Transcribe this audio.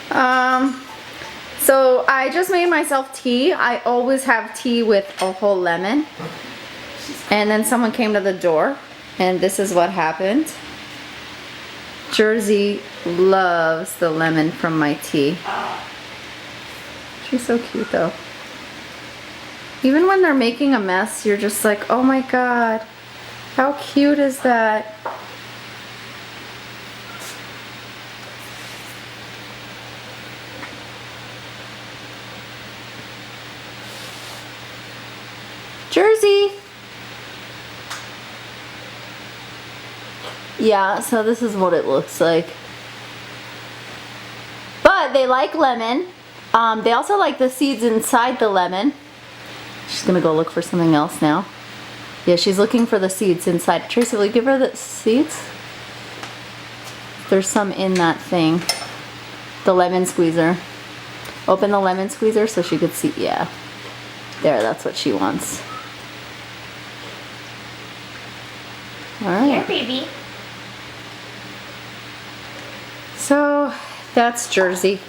So I just made myself tea. I always have tea with a whole lemon. And then someone came to the door, and this is what happened. Jersey loves the lemon from my tea. She's so cute though. Even when they're making a mess, you're just like, oh my god, how cute is that? Jersey! Yeah, so this is what it looks like. But they like lemon. They also like the seeds inside the lemon. She's gonna go look for something else now. Yeah, she's looking for the seeds inside. Tracy, will you give her the seeds? There's some in that thing. The lemon squeezer. Open the lemon squeezer so she could see. Yeah. There, that's what she wants. Alright. Here, baby. So, that's Jersey.